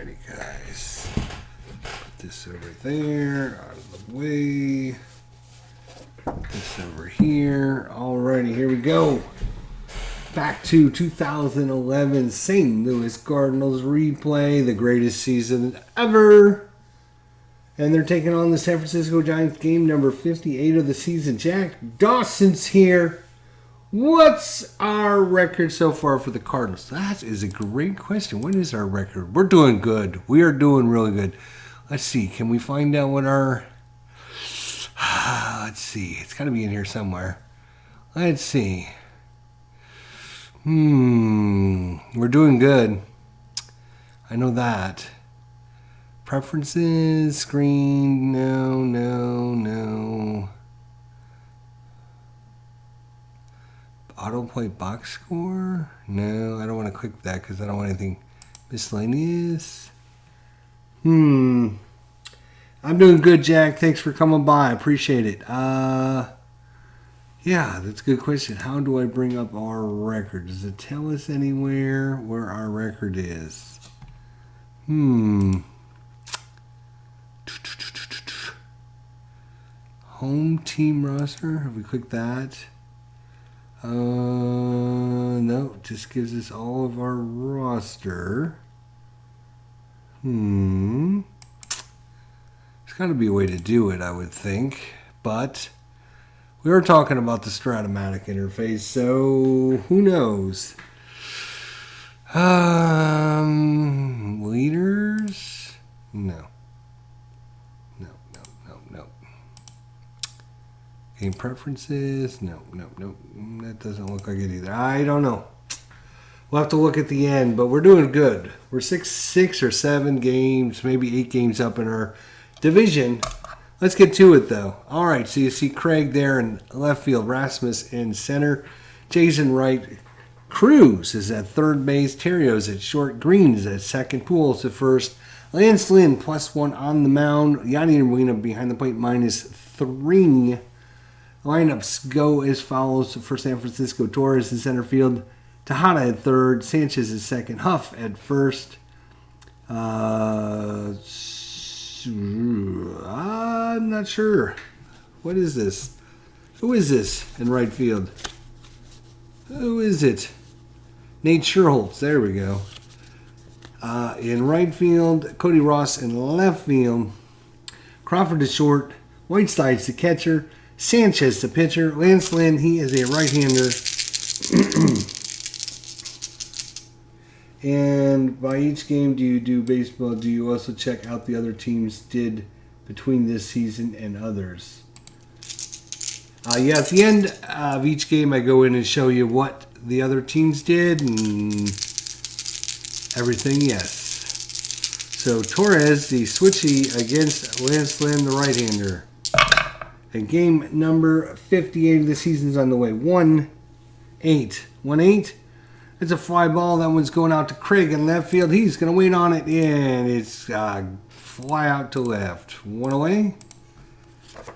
Alrighty, guys. Put this over there, out of the way. Put this over here. Alrighty, here we go. Back to 2011 St. Louis Cardinals replay, the greatest season ever. And they're taking on the San Francisco Giants, game number 58 of the season. Jack Dawson's here. What's our record so far for the Cardinals? That is a great question. What is our record? We're doing good. We are doing really good. Let's see. Can we find out what our... Let's see. It's got to be in here somewhere. Let's see. We're doing good. I know that. Preferences, screen, no. Autoplay box score? No, I don't want to click that because I don't want anything miscellaneous. I'm doing good, Jack. Thanks for coming by. I appreciate it. Yeah, that's a good question. How do I bring up our record? Does it tell us anywhere where our record is? Home team roster. Have we clicked that? No, it just gives us all of our roster. There's got to be a way to do it, I would think. But we were talking about the STRATOMATIC interface, so who knows? Leaders? No. Game preferences? No. That doesn't look like it either. I don't know. We'll have to look at the end, but we're doing good. We're 6 or 7 games, maybe 8 games up in our division. Let's get to it, though. All right, so you see Craig there in left field, Rasmus in center, Jason Wright. Cruz is at third base, Terrios at short, Green is at second, Pools at first, Lance Lynn +1 on the mound, Yanni Arena behind the plate -3. Lineups go as follows for San Francisco: Torres in center field, Tejada at third, Sanchez at second, Huff at first. I'm not sure. What is this? Who is this in right field? Who is it? Nate Scherholtz. There we go. In right field, Cody Ross in left field, Crawford at short, Whiteside's the catcher, Sanchez the pitcher, Lance Lynn, he is a right-hander. And by each game do you do baseball, do you also check out the other teams did between this season and others? Yeah, at the end of each game I go in and show you what the other teams did and everything, yes. So Torres, the switchy against Lance Lynn, the right-hander. And game number 58 of the season's on the way. 1-8. 1-8. It's a fly ball. That one's going out to Craig in left field. He's going to wait on it, and it's fly out to left. 1 away.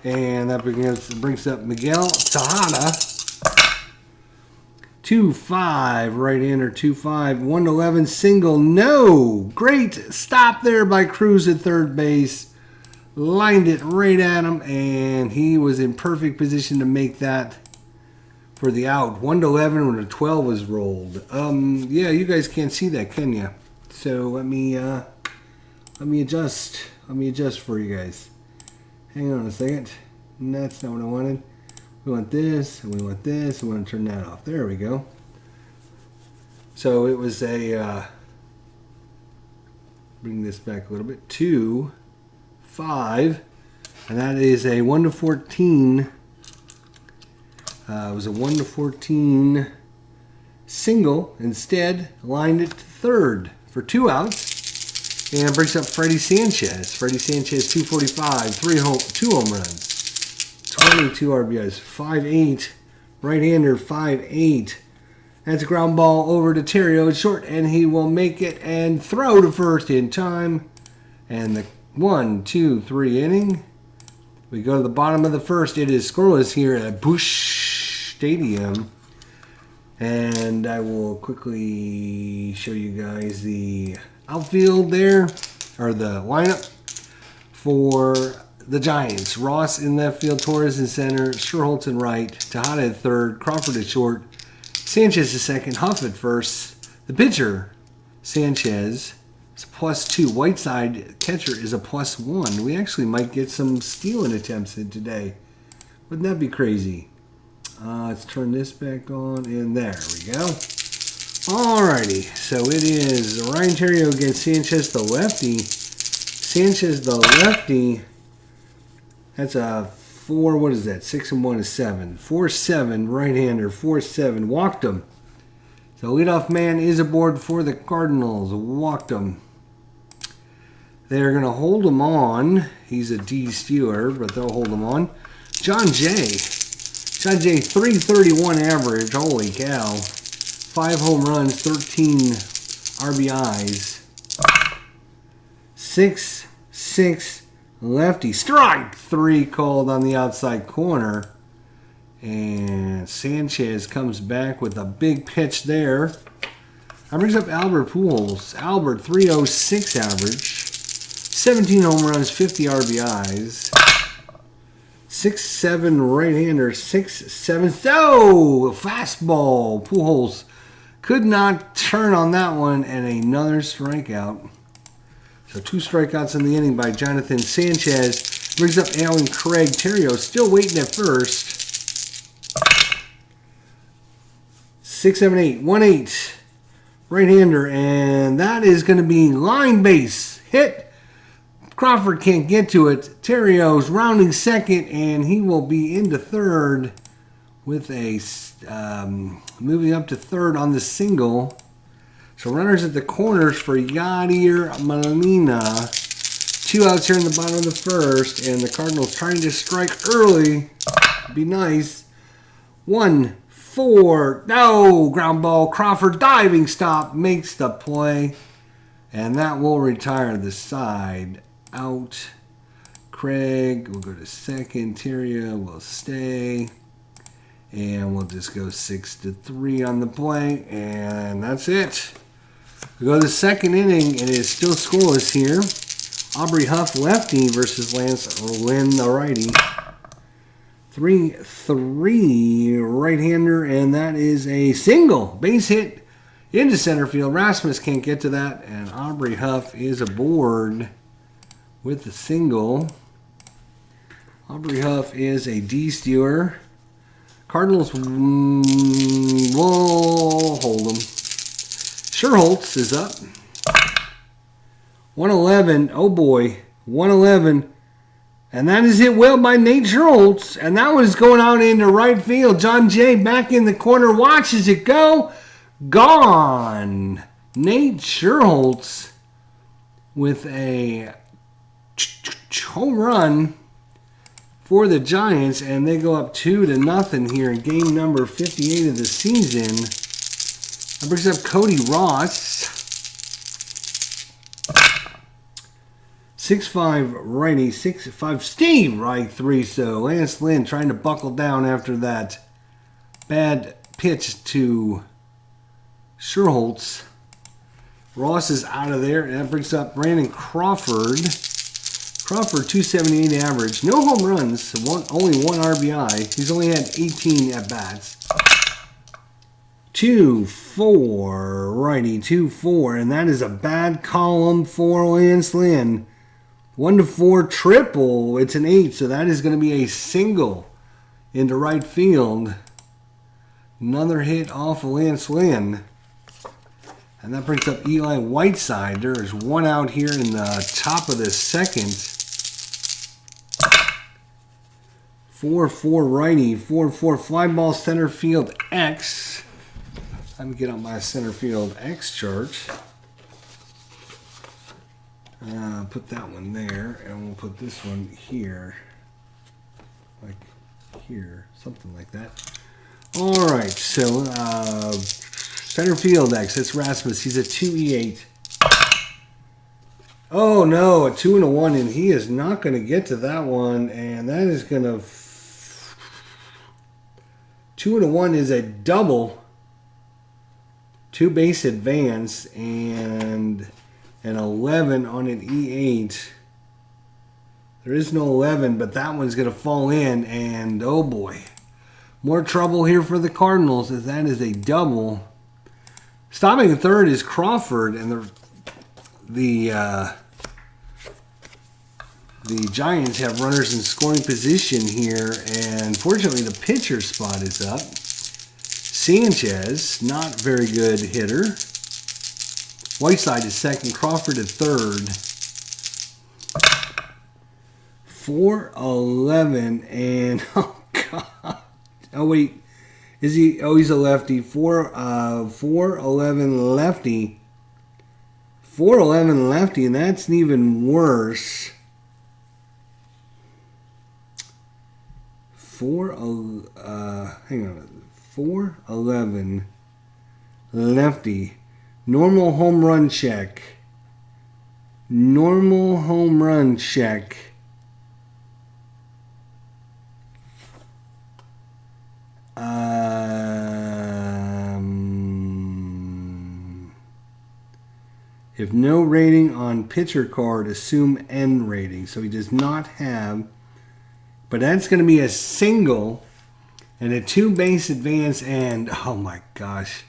And that brings up Miguel Tejada. 2-5. Right-hander, 2-5. 1-11. Single. No. Great stop there by Cruz at third base. Lined it right at him, and he was in perfect position to make that for the out. 1-11 when a 12 was rolled. Yeah, you guys can't see that, can you? So let me adjust. Let me adjust for you guys. Hang on a second. That's not what I wanted. We want this, and we want this. We want to turn that off. There we go. So it was a bring this back a little bit. 2-5, and that is a 1-14. It was a 1-14 single. Instead, lined it to third for 2 outs, and brings up Freddie Sanchez. Freddie Sanchez, 245, 2 home runs, 22 RBIs, 5'8", right-hander, 5'8". That's a ground ball over to Terrio at short, and he will make it and throw to first in time. And the 1-2-3 inning. We go to the bottom of the first. It is scoreless here at Busch Stadium. And I will quickly show you guys the outfield there, or the lineup for the Giants. Ross in left field, Torres in center, Sherholtz in right, Tejada at third, Crawford at short, Sanchez at second, Huff at first. The pitcher, Sanchez, is a +2. Whiteside, catcher, is a +1. We actually might get some stealing attempts in today. Wouldn't that be crazy? Let's turn this back on, and there we go. Alrighty, so it is Ryan Theriot against Sanchez, the lefty. Sanchez, the lefty. That's a 4, what is that? 6 and 1 is 7. 4-7, right-hander, 4-7. Walked him. So leadoff man is aboard for the Cardinals. Walked him. They're going to hold him on. He's a D stealer, but they'll hold him on. John Jay. John Jay, 331 average. Holy cow. 5 home runs, 13 RBIs. 6-6 lefty. Strike 3 called on the outside corner. And Sanchez comes back with a big pitch there. That brings up Albert Pujols. Albert, 306 average. 17 home runs, 50 RBIs. 6-7 right-hander, 6-7. So, fastball. Pujols could not turn on that one, and another strikeout. So 2 strikeouts in the inning by Jonathan Sanchez. Brings up Alan Craig. Theriot still waiting at first. 6-7-8, 1-8. Right-hander, and that is going to be line base hit. Crawford can't get to it. Theriot's rounding second, and he will be into third with a moving up to third on the single. So runners at the corners for Yadier Molina. 2 outs here in the bottom of the first, and the Cardinals trying to strike early. Be nice. 1-4. No! Ground ball. Crawford diving stop makes the play. And that will retire the side. Out. Craig will go to second. Theriot will stay. And we'll just go 6-3 on the play. And that's it. We go to the second inning. It is still scoreless here. Aubrey Huff, lefty, versus Lance Lynn, the righty. 3-3 right-hander, and that is a single. Base hit into center field. Rasmus can't get to that, and Aubrey Huff is aboard with the single. Aubrey Huff is a D stealer. Cardinals will hold him. Sherholtz is up. 111. Oh boy. 111. And that is hit well by Nate Sherholtz. And that one is going out into right field. John Jay back in the corner. Watches it go. Gone. Nate Sherholtz with a home run for the Giants, and they go up 2-0 here in game number 58 of the season. That brings up Cody Ross. 6'5 righty, 6'5 Steve right 3. So Lance Lynn trying to buckle down after that bad pitch to Sherholtz. Ross is out of there, and that brings up Brandon Crawford. Crawford, 278 average. No home runs, only 1 RBI. He's only had 18 at-bats. 2-4, righty, 2-4. And that is a bad column for Lance Lynn. 1-4 triple. It's an 8, so that is going to be a single into right field. Another hit off of Lance Lynn. And that brings up Eli Whiteside. There is 1 out here in the top of the second. 4-4 righty, 4-4 fly ball center field X. Let me get on my center field X chart. Put that one there, and we'll put this one here. Like here, something like that. All right, so center field X, that's Rasmus. He's a 2E8. Oh no, a 2 and a 1, and he is not going to get to that one, and that is going to 2 and a 1 is a double, 2 base advance, and and 11 on an E8. There is no 11, but that one's going to fall in, and oh boy. More trouble here for the Cardinals, as that is a double. Stopping at third is Crawford, and the Giants have runners in scoring position here, and fortunately the pitcher spot is up. Sanchez, not very good hitter. Whiteside is second, Crawford at third. 4-11, and oh god. Oh wait, is he? Oh, he's a lefty. 4-11 lefty. 4-11 lefty, and that's even worse. 4-11 lefty. Normal home run check. Normal home run check. If no rating on pitcher card, assume N rating. So he does not have, but that's going to be a single and a 2-base advance, and oh my gosh,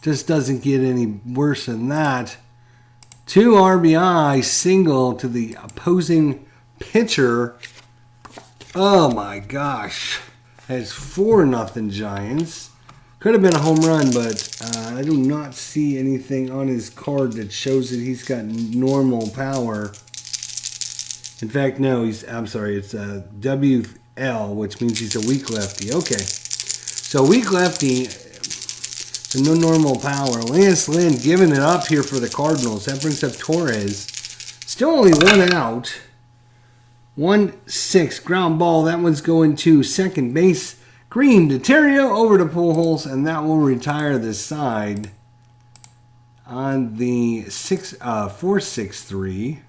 just doesn't get any worse than that. 2 RBI single to the opposing pitcher. Oh my gosh. That's 4-0 Giants. Could have been a home run, but I do not see anything on his card that shows that he's got normal power. In fact, no, I'm sorry, it's WL, which means he's a weak lefty. Okay, so weak lefty, so no normal power. Lance Lynn giving it up here for the Cardinals. That brings up Torres. Still only 1 out. 1-6 ground ball. That one's going to second base. Green to Terrio over to Pujols, and that will retire this side on the 4-6-3.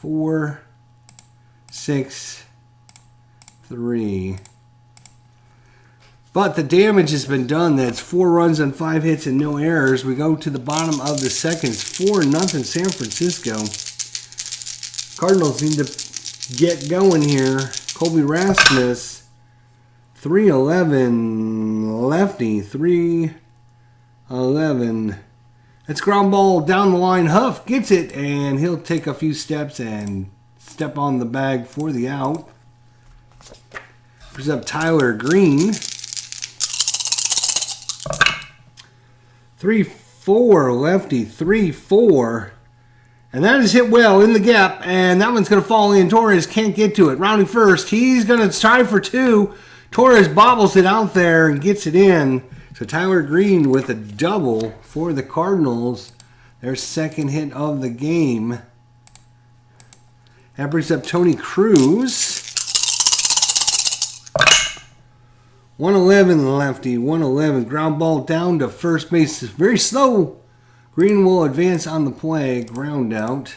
4-6-3. But the damage has been done. That's 4 runs on 5 hits and no errors. We go to the bottom of the second. 4-0 San Francisco. Cardinals need to get going here. Colby Rasmus. 3-11 lefty. 3-11. That's ground ball down the line. Huff gets it, and he'll take a few steps and step on the bag for the out. Brings up Tyler Green. 3-4 lefty. 3-4. And that is hit well in the gap, and that one's going to fall in. Torres can't get to it. Rounding first. He's going to try for 2. Torres bobbles it out there and gets it in. So Tyler Green with a double for the Cardinals. Their second hit of the game. That brings up Tony Cruz. 1-11 lefty. 1-11. Ground ball down to first base. Very slow. Green will advance on the play. Ground out.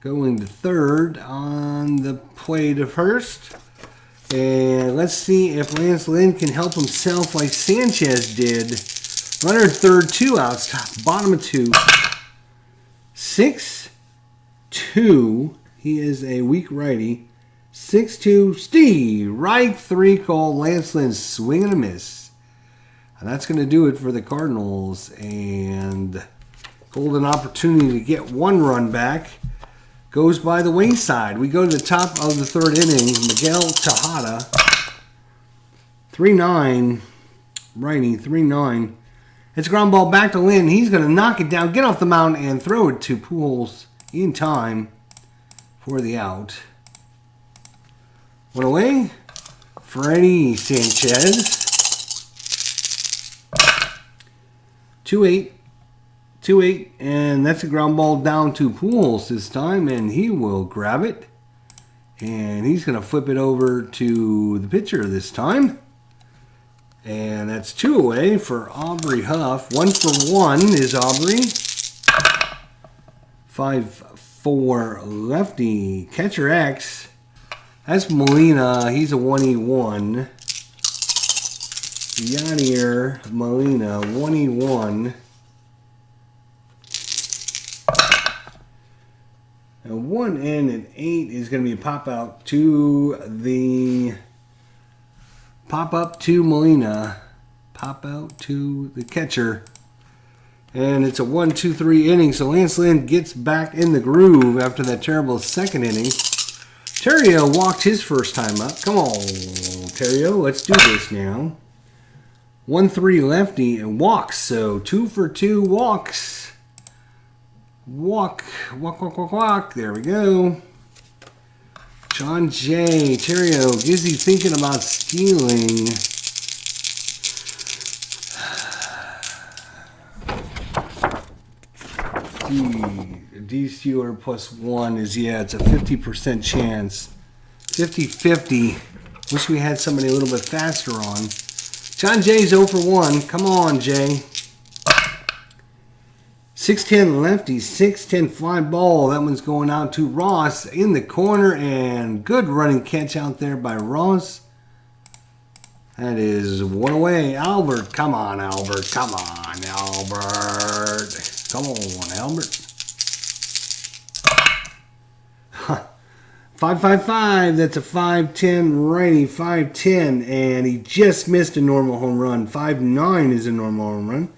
Going to third on the play to first. And let's see if Lance Lynn can help himself like Sanchez did. Runner third, 2 outs. Bottom of 2. 6-2. He is a weak righty. 6-2. Steve. Right 3 called. Lance Lynn swing and a miss. And that's going to do it for the Cardinals. And golden opportunity to get 1 run back goes by the wayside. We go to the top of the 3rd inning. Miguel Tejada. 3-9. Righty. 3-9. It's a ground ball back to Lynn. He's going to knock it down, get off the mound, and throw it to Pujols in time for the out. 1 away. Freddie Sanchez. 2-8. 2-8, and that's a ground ball down to Pujols this time, and he will grab it. And he's going to flip it over to the pitcher this time. And that's 2 away for Aubrey Huff. 1 for 1 is Aubrey. 5-4 lefty. Catcher X. That's Molina. He's a 1-1. Yadier Molina, 1-1. A 1 and an 8 is going to be a pop out to the pop up to Molina. Pop out to the catcher. And it's a 1-2-3 inning. So Lance Lynn gets back in the groove after that terrible second inning. Terrio walked his first time up. Come on, Terrio. Let's do this now. 1-3 lefty and walks. So 2 for 2 walks. Walk. There we go. John J. Terrio, Gizzy thinking about stealing. D Stealer +1 is, yeah, it's a 50% chance. 50-50. Wish we had somebody a little bit faster on. John J's 0 for 1. Come on, Jay. 6'10 lefty, 6'10 fly ball. That one's going out to Ross in the corner, and good running catch out there by Ross. That is 1 away. Albert, come on, Albert. Come on, Albert. Come on, Albert. 5-5-5. That's a 5'10 righty, 5'10, and he just missed a normal home run. 5'9 is a normal home run.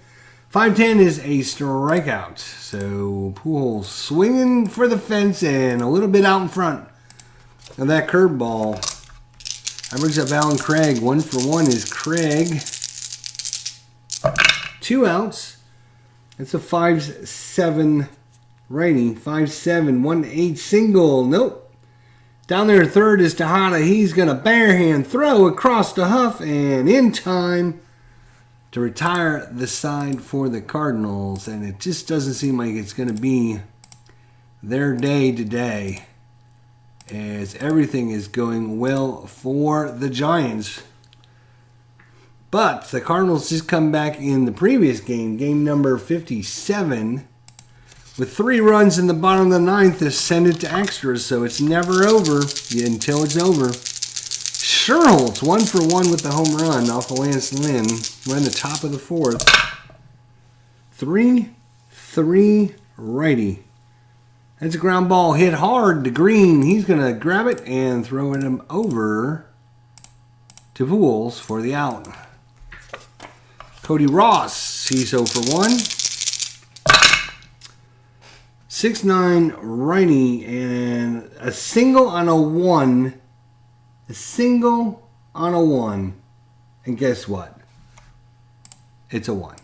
5'10 is a strikeout. So Pujols swinging for the fence and a little bit out in front of that curveball. That brings up Alan Craig. 1 for 1 is Craig. 2 outs. It's a 5-7 righty. 5-7, 1-8 single. Nope. Down there at third is Tejada. He's going to barehand throw across the Huff and in time to retire the side for the Cardinals. And it just doesn't seem like it's going to be their day today, as everything is going well for the Giants. But the Cardinals just come back in the previous game, game number 57, with 3 runs in the bottom of the 9th to send it to extras. So it's never over until it's over. Scherholtz, 1 for 1 with the home run off of Lance Lynn. We're in the top of the 4th. 3-3 righty. That's a ground ball hit hard to Green. He's going to grab it and throw it him over to Pujols for the out. Cody Ross, he's 0 for 1. 6'9 righty and a single on a 1. A single on a 1. And guess what? It's a 1.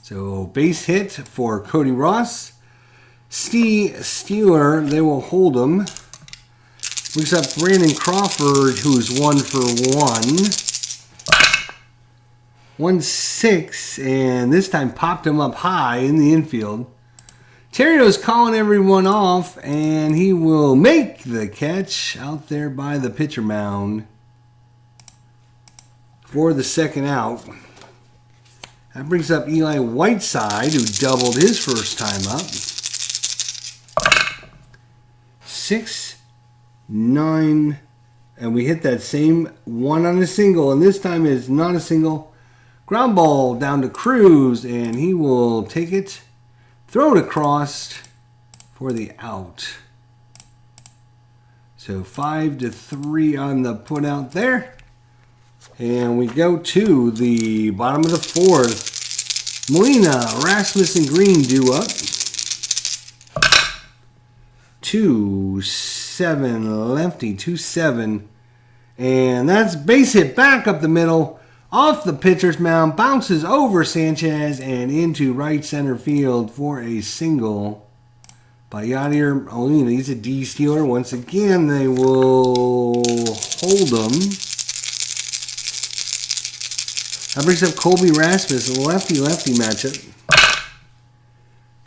So base hit for Cody Ross. Steve Steeler, they will hold him. Looks up Brandon Crawford, who's 1 for 1. 1-6, and this time popped him up high in the infield. Terrio's calling everyone off, and he will make the catch out there by the pitcher mound for the second out. That brings up Eli Whiteside, who doubled his first time up. 6-9, and we hit that same 1 on a single, and this time is not a single. Ground ball down to Cruz, and he will take it, throw it across for the out. So 5-3 on the put out there. And we go to the bottom of the 4th. Molina, Rasmus, and Green due up. 2-7 lefty, 2-7. And that's base hit back up the middle. Off the pitcher's mound, bounces over Sanchez and into right center field for a single by Yadier Molina. He's a D stealer. Once again, they will hold him. That brings up Colby Rasmus, a lefty-lefty matchup.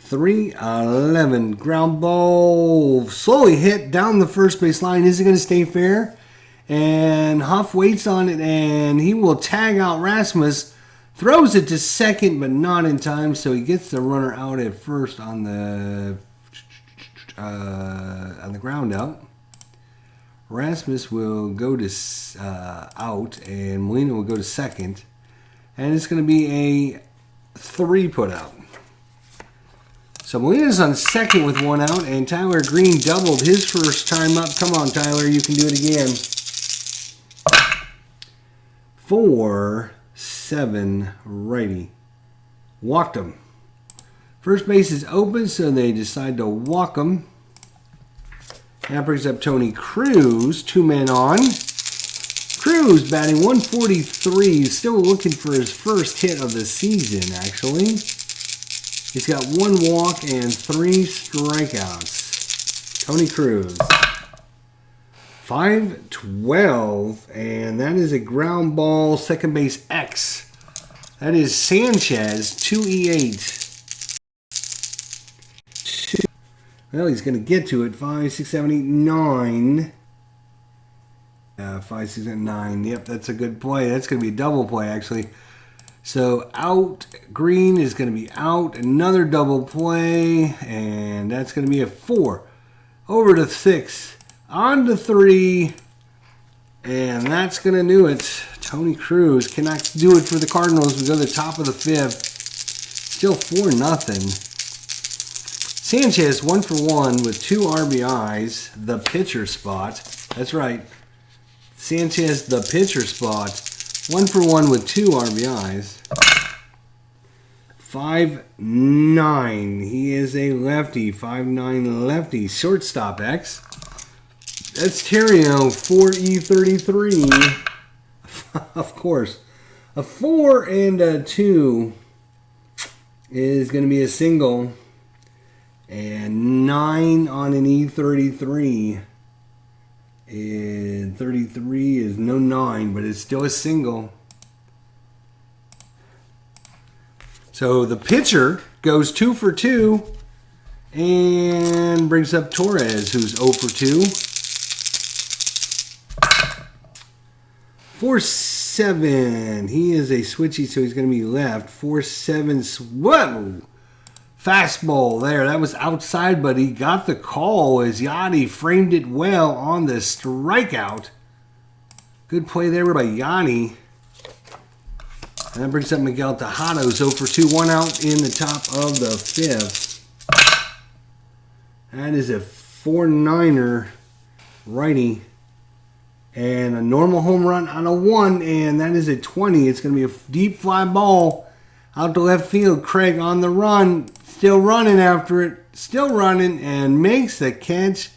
3-11. Ground ball slowly hit down the first base line. Is it going to stay fair? And Huff waits on it, and he will tag out Rasmus. Throws it to second, but not in time, so he gets the runner out at first on the ground out. Rasmus will go to out, and Molina will go to second. And it's going to be a 3 put out. So Molina's on second with 1 out, and Tyler Green doubled his first time up. Come on, Tyler, you can do it again. 4-7 righty. Walked him. First base is open, so they decide to walk him. That brings up Tony Cruz, 2 men on. Cruz batting 143, still looking for his first hit of the season, actually. He's got 1 walk and 3 strikeouts. Tony Cruz. 5-12, and that is a ground ball, second base X. That is Sanchez, 2E8. Well, he's going to get to it. 5, 6, 7, 8, 9. 5, 6, 7, 9. Yep, that's a good play. That's going to be a double play, actually. So, out. Green is going to be out. Another double play. And that's going to be a 4. Over to 6. On to 3. And that's going to do it. Tony Cruz cannot do it for the Cardinals. We go to the top of the 5th. Still 4-0. Sanchez 1 for 1 with 2 RBIs. The pitcher spot. That's right. Sanchez, the pitcher spot. 1 for 1 with 2 RBIs. 5'9". He is a lefty. 5'9" lefty. Shortstop X. That's Terrio, 4E33. Of course. A 4 and a 2 is going to be a single. And 9 on an E33. And 33 is no 9, but it's still a single. So the pitcher goes 2 for 2 and brings up Torres, who's 0 for 2. 4-7. He is a switchy, so he's going to be left. 4-7. Whoa! Fastball there. That was outside, but he got the call as Yachty framed it well on the strikeout. Good play there by Yachty. And that brings up Miguel Tejada, 0 for 2. 1 out in the top of the 5th. That is a 4-9er righty. And a normal home run on a 1, and that is a 20. It's going to be a deep fly ball out to left field. Craig on the run, still running after it, still running, and makes the catch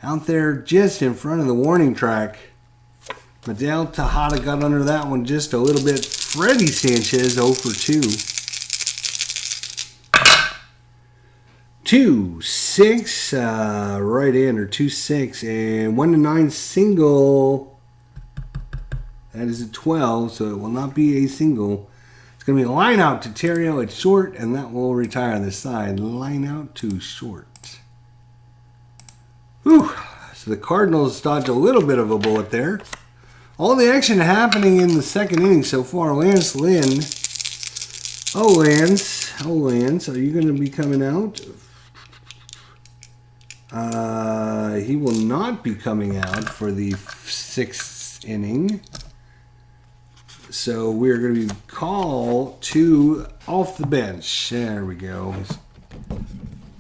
out there just in front of the warning track. Miguel Tejada got under that one just a little bit. Freddie Sanchez 0 for 2. 2-6 right in, or 2-6, and 1-9 single. That is a 12, so it will not be a single. It's going to be a line out to Terrio at short, and that will retire on the side. Line out to short. Whew. So the Cardinals dodged a little bit of a bullet there. All the action happening in the second inning so far. Lance Lynn. Lance, are you going to be coming out? He will not be coming out for the 6th inning. So we're going to be called to off the bench. There we go.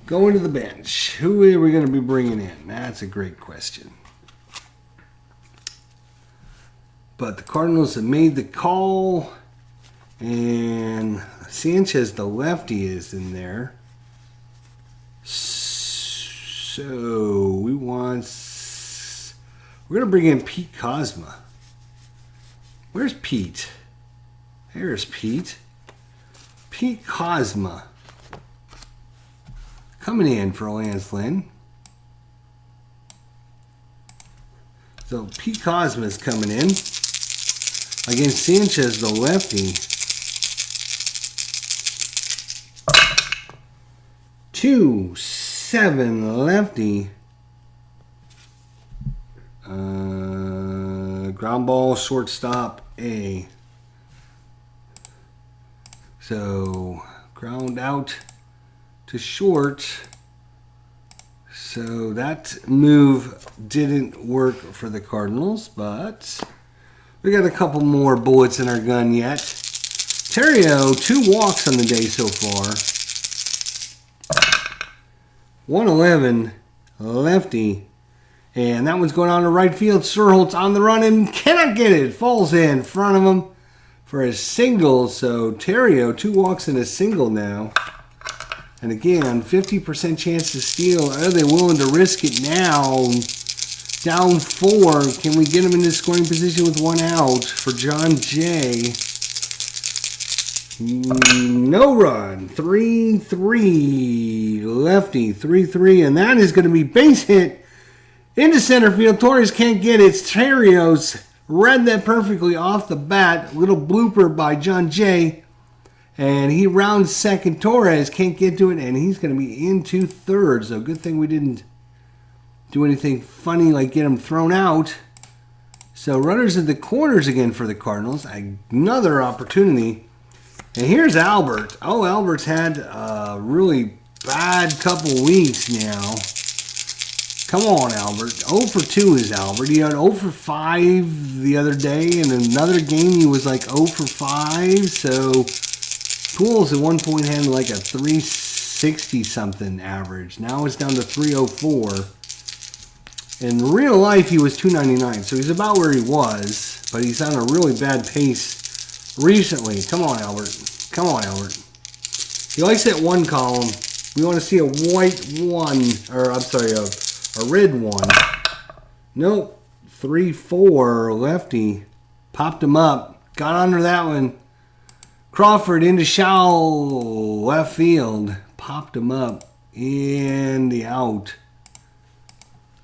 Going to the bench. Who are we going to be bringing in? That's a great question. But the Cardinals have made the call. And Sanchez, the lefty, is in there. So we're going to bring in Pete Kozma. Where's Pete? There's Pete. Pete Kozma. Coming in for Lance Lynn. So Pete Kozma is coming in against Sanchez, the lefty. 2-7 lefty. Ground ball, shortstop, A. So ground out to short. So that move didn't work for the Cardinals, but we got a couple more bullets in our gun yet. Terrio, 2 walks on the day so far. 111, lefty. And that one's going on to right field. Sirholtz on the run and cannot get it. Falls in front of him for a single. So Terrio, 2 walks and a single now. And again, 50% chance to steal. Are they willing to risk it now? Down 4. Can we get him into scoring position with 1 out for John Jay? No run. 3-3. Lefty. 3-3. And that is going to be base hit into center field. Torres can't get it. Terrios read that perfectly off the bat. Little blooper by John Jay. And he rounds second. Torres can't get to it. And he's going to be into third. So good thing we didn't do anything funny like get him thrown out. So runners in the corners again for the Cardinals. Another opportunity. And here's Albert. Oh, Albert's had a really bad couple weeks now. Come on, Albert. 0 for 2 is Albert. He had 0 for 5 the other day. In another game, he was like 0 for 5. So, Pujols at one point had like a 360-something average. Now it's down to 304. In real life, he was 299. So, he's about where he was. But he's on a really bad pace recently. Come on, Albert. Come on, Albert. He likes that 1 column. We want to see a white 1. Or, I'm sorry, a red 1. Nope. 3-4. Lefty. Popped him up. Got under that one. Crawford into shallow left field. Popped him up. And the out.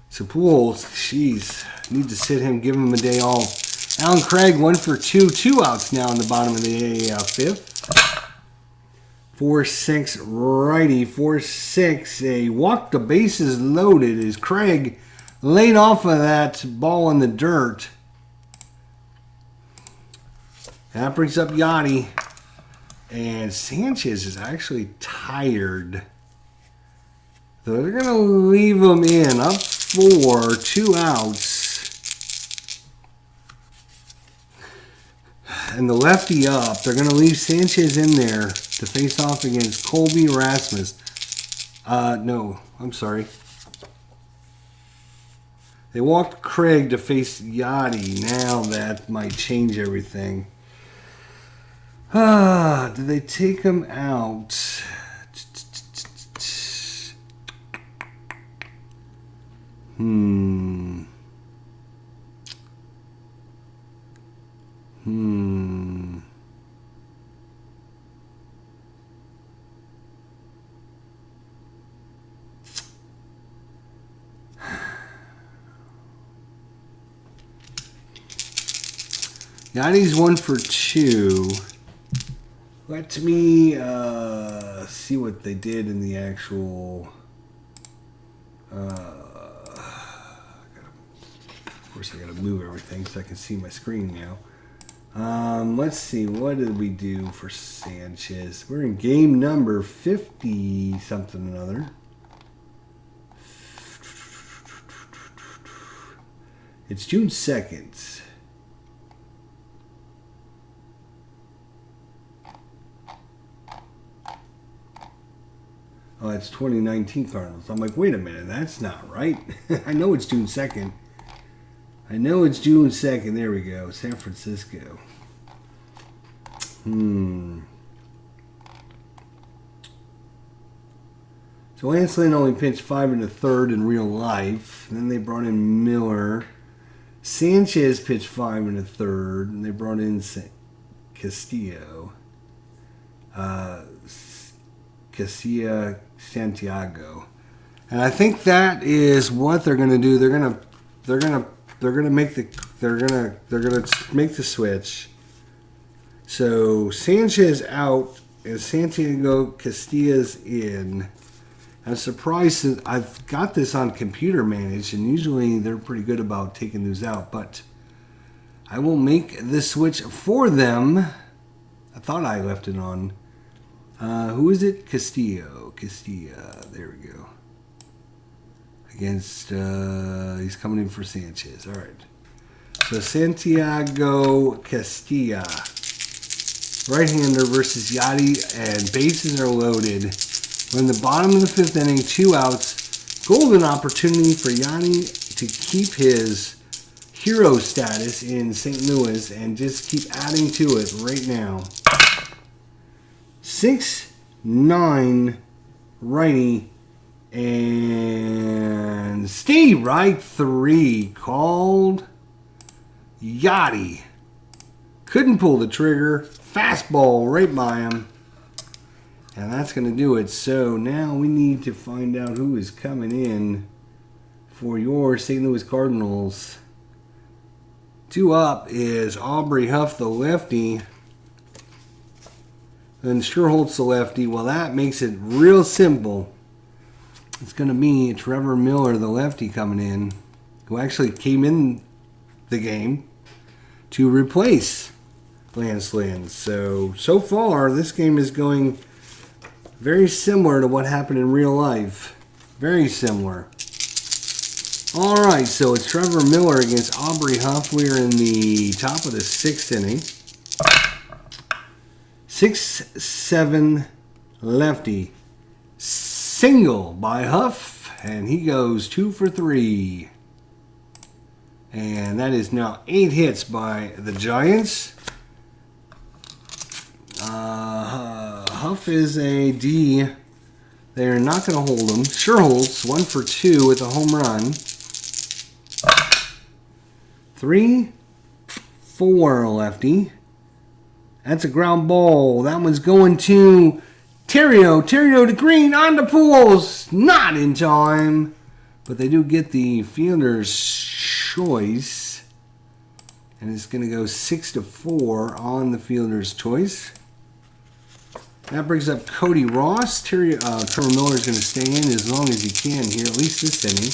So Pujols, jeez. Need to sit him, give him a day off. Alan Craig, 1 for 2. 2 outs now in the bottom of the 5th. 4-6 righty. 4-6. A walk, the bases loaded as Craig laid off of that ball in the dirt. That brings up Yachty. And Sanchez is actually tired. So they're going to leave him in. Up 4. 2 outs. And the lefty up. They're going to leave Sanchez in there to face off against Colby Rasmus. No, I'm sorry. They walked Craig to face Yachty. Now that might change everything. Did they take him out? Yachty's 1 for 2. Let me see what they did in the actual. Of course, I gotta move everything so I can see my screen now. Let's see, what did we do for Sanchez? We're in game number 50 something another. It's June 2nd. Oh, it's 2019 Cardinals. I'm like, wait a minute, that's not right. I know it's June 2nd. I know it's June 2nd. There we go. San Francisco. So Lance Lynn only pitched 5 1/3 in real life. Then they brought in Miller. Sanchez pitched 5 1/3, and they brought in Castillo. Casilla Santiago, and I think that is what they're going to do. They're going to make the switch. So Sanchez out and Santiago Castilla's in. I'm surprised that I've got this on computer managed, and usually they're pretty good about taking those out, but I will make the switch for them. I thought I left it on. Who is it? Castillo. Castilla. There we go. Against, he's coming in for Sanchez. All right. So Santiago Castilla. Right-hander versus Yachty, and bases are loaded. We're in the bottom of the 5th inning, 2 outs. Golden opportunity for Yanni to keep his hero status in St. Louis and just keep adding to it right now. 6-9 righty and stay right 3 called Yachty. Couldn't pull the trigger. Fastball right by him. And that's going to do it. So now we need to find out who is coming in for your St. Louis Cardinals. 2 up is Aubrey Huff, the lefty. Then Scherholtz, the lefty. Well, that makes it real simple. It's going to be Trevor Miller, the lefty, coming in, who actually came in the game to replace Lance Lynn. So far, this game is going very similar to what happened in real life. Very similar. All right, so it's Trevor Miller against Aubrey Huff. We're in the top of the 6th inning. 6-7 lefty. Single by Huff, and he goes 2 for 3. And that is now 8 hits by the Giants. Huff is a D. They're not going to hold him. Scherholtz, 1 for 2 with a home run. 3-4 lefty. That's a ground ball. That one's going to Terrio. Terrio to Green on the pools. Not in time. But they do get the fielder's choice. And it's going to go 6-4 on the fielder's choice. That brings up Cody Ross. Trevor Miller is going to stay in as long as he can here, at least this inning.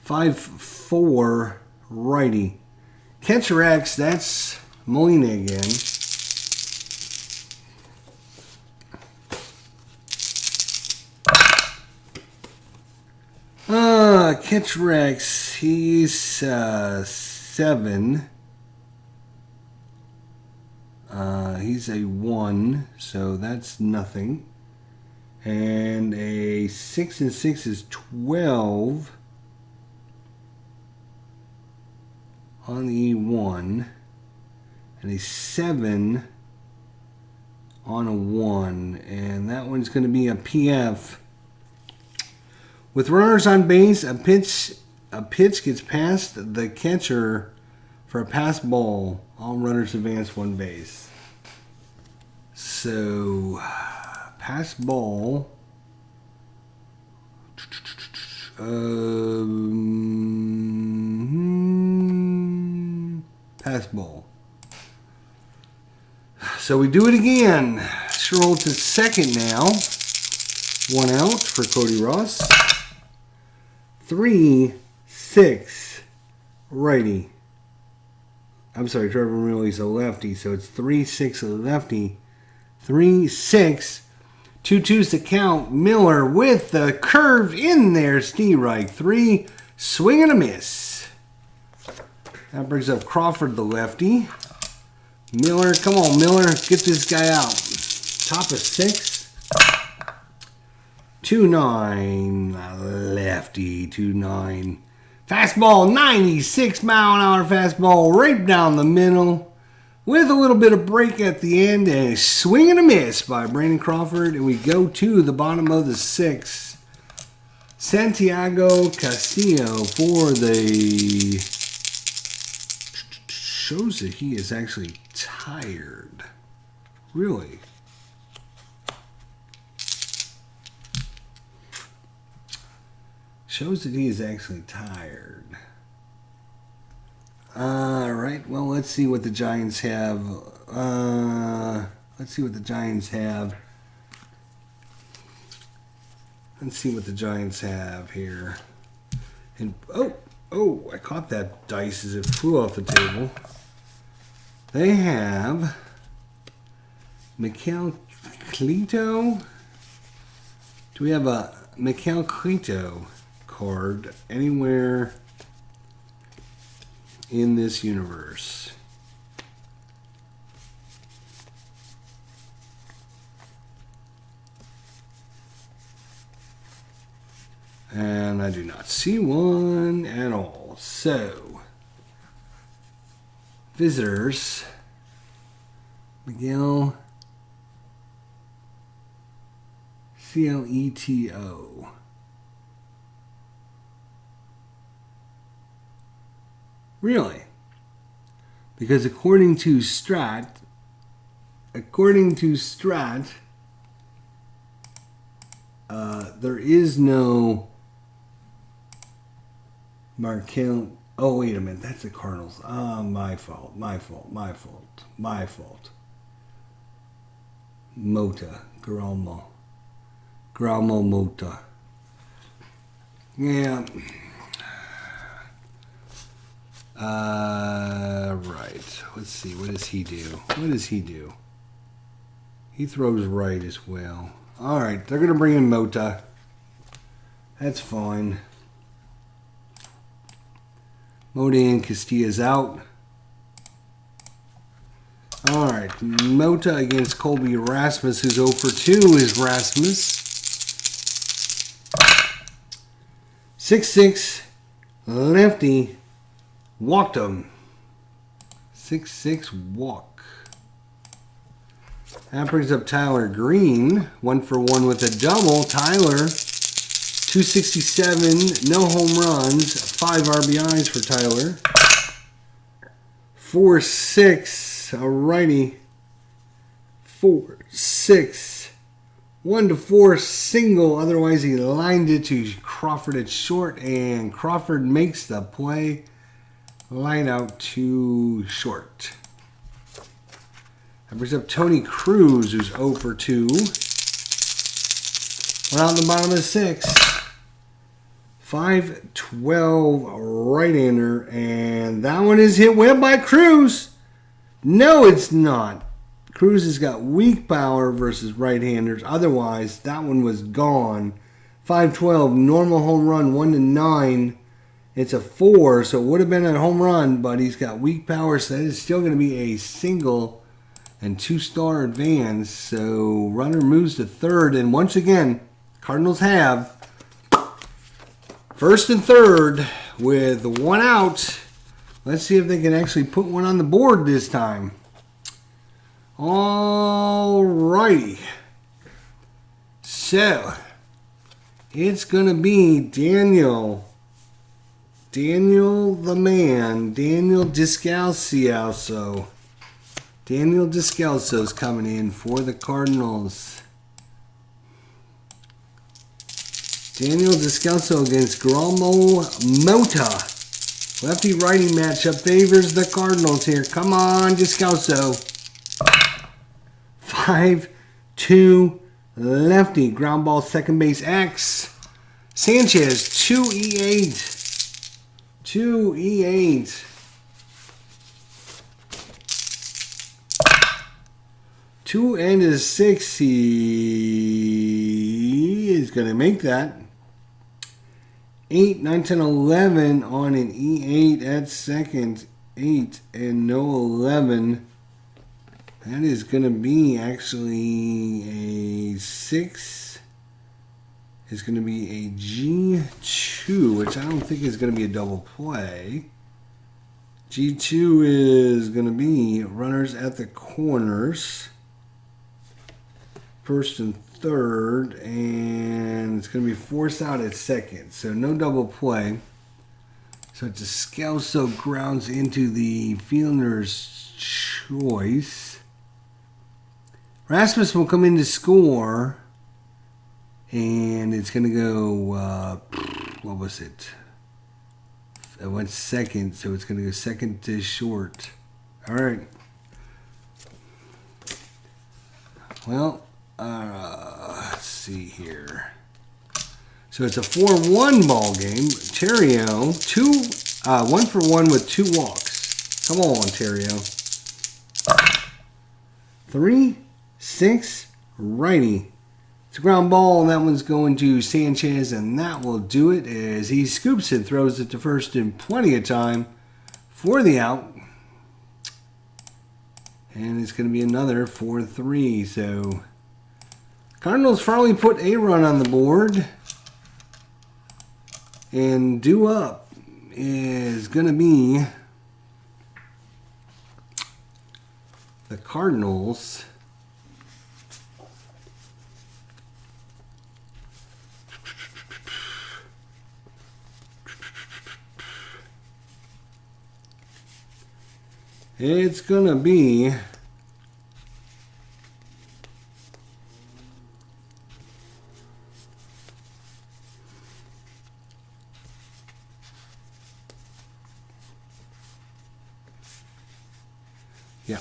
5-4 righty. Catcher X, that's Molina again. Catcher X, he's 7. He's a 1, so that's nothing. And a 6 and 6 is 12 on the E1. And a 7 on a 1. And that one's going to be a PF. With runners on base, a pitch gets past the catcher for a pass ball. All runners advance 1 base. So, pass ball. Pass ball. So we do it again. Scherholtz is second now. 1 out for Cody Ross. 3-6 righty. I'm sorry, Trevor Miller is a lefty, so it's 3-6 lefty. 3-6. 2-2's the count. Miller with the curve in there. Steve Reich. 3. Swing and a miss. That brings up Crawford, the lefty. Miller, come on, Miller. Get this guy out. Top of 6. 2-9. Lefty. 2-9. Fastball, 96-mile-an-hour fastball right down the middle. With a little bit of break at the end and a swing and a miss by Brandon Crawford. And we go to the bottom of the 6th. Santiago Castillo for the... Shows that he is actually tired. Really? Shows that he is actually tired. Alright, well, let's see what the Giants have. Let's see what the Giants have. Let's see what the Giants have here. And oh, I caught that dice as it flew off the table. They have Mikel Cleto. Do we have a Mikel Cleto card anywhere in this universe? And I do not see one at all. So, visitors, Miguel Cleto. Really? Because according to Strat, there is no Markel. Oh, wait a minute. That's the Cardinals. My fault. Mota. Gramo Mota. Yeah. Right. Let's see. What does he do? He throws right as well. All right. They're going to bring in Mota. That's fine. Mota and Castilla's out. All right. Mota against Colby Rasmus, who's 0 for 2 is Rasmus. 6-6. Lefty. Walked him. 6-6 walk. That brings up Tyler Green. 1 for 1 with a double. Tyler, 267, no home runs, 5 RBIs for Tyler. 4-6, alrighty. 4-6. 1-4 single. Otherwise, he lined it to Crawford at short, and Crawford makes the play. Line out to short. That brings up Tony Cruz, who's 0 for 2. One out the bottom of 6. 5-12 right-hander, and that one is hit well by Cruz. No, it's not. Cruz has got weak power versus right-handers. Otherwise, that one was gone. 5-12, normal home run, 1-9. It's a 4, so it would have been a home run, but he's got weak power, so that is still going to be a single and 2-star advance. So runner moves to third, and once again, Cardinals have first and third with 1 out. Let's see if they can actually put one on the board this time. All righty. So, it's going to be Daniel the man, Daniel Descalso. Daniel Descalso's coming in for the Cardinals. Daniel Descalso against Gramo Mota. Lefty-righty matchup favors the Cardinals here. Come on, Descalso. 5-2 lefty. Ground ball, second base, X. Sanchez, 2E8. 2E8. 2 and a 6. He is going to make that. 8, 9, 10, 11 on an E8 at second. 8 and no 11. That is going to be actually a 6. It's going to be a G2, which I don't think is going to be a double play. G2 is going to be runners at the corners. First and third, and it's going to be forced out at second. So no double play. So Descalso grounds into the fielder's choice. Rasmus will come in to score. And it's going to go, what was it? It went second, so it's going to go second to short. All right. Well, let's see here. So it's a 4-1 ball game. Terrio, 1 for 1 with 2 walks. Come on, Terrio. 3-6 righty. It's a ground ball, and that one's going to Sanchez, and that will do it as he scoops it, throws it to first in plenty of time for the out. And it's going to be another 4-3. So Cardinals finally put a run on the board. And due up is going to be the Cardinals. It's going to be yeah,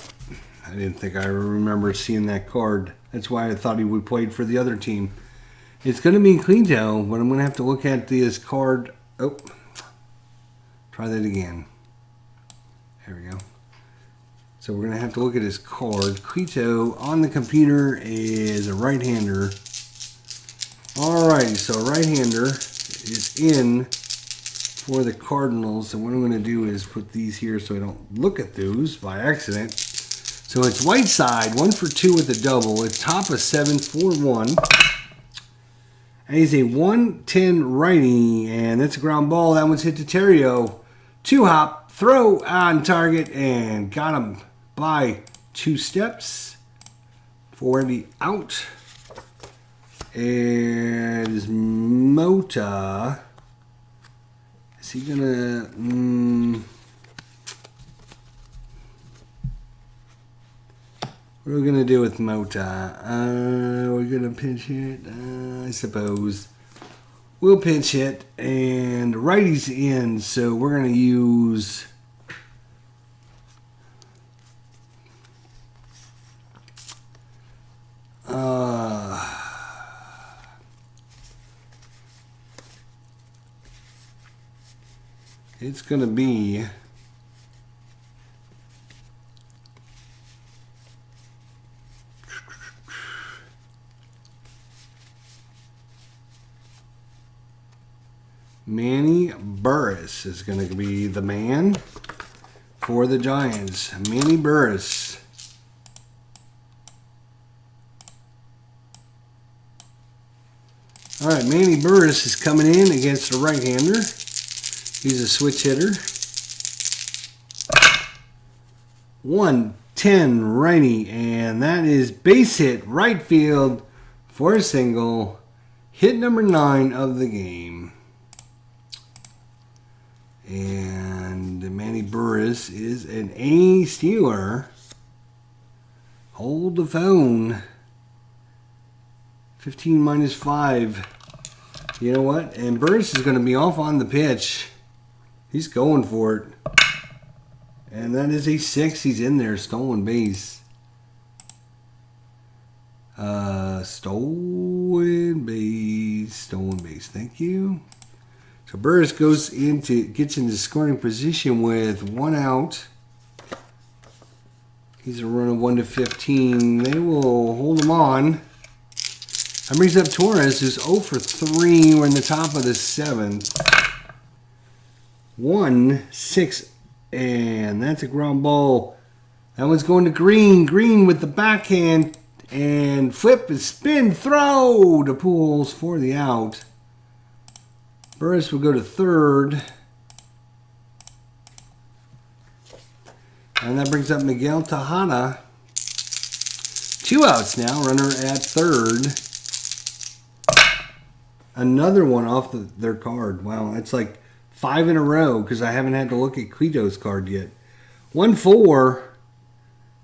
I didn't think I remember seeing that card. That's why I thought he would play for the other team. It's going to be Cleto, but I'm going to have to look at this card. Oh, try that again. There we go. So we're going to have to look at his card. Cleto on the computer is a right-hander. Alrighty, so a right-hander is in for the Cardinals. And what I'm going to do is put these here so I don't look at those by accident. So it's Whiteside, 1 for 2 with a double. It's top of 7 for 1. And he's a 110 righty, and that's a ground ball. That one's hit to Terrio. 2-hop, throw on target, and got him by 2 steps for the out. And is Mota. Is he gonna? What are we gonna do with Mota? We're gonna pinch hit, I suppose. We'll pinch hit, and righty's in, so we're gonna use. It's gonna be Manny Burris is going to be the man for the Giants. Manny Burris. All right, Manny Burris is coming in against a right-hander. He's a switch hitter. 110 righty, and that is base hit right field for a single. Hit number 9 of the game. And Manny Burris is an A Steeler. Hold the phone. 15 minus 5. You know what? And Burris is going to be off on the pitch. He's going for it. And that is a 6. He's in there. Stolen base. Stolen base. Stolen base. Thank you. So Burris gets into scoring position with 1 out. He's a run of 1 to 15. They will hold him on. That brings up Torres, who's 0 for 3. We're in the top of the 7th. 1-6, and that's a ground ball. That one's going to Green. Green with the backhand, and flip and spin throw to Pools for the out. Burris will go to third. And that brings up Miguel Tejada. 2 outs now. Runner at third. Another one off their card. Wow, that's like 5 in a row because I haven't had to look at Cleto's card yet. 1-4.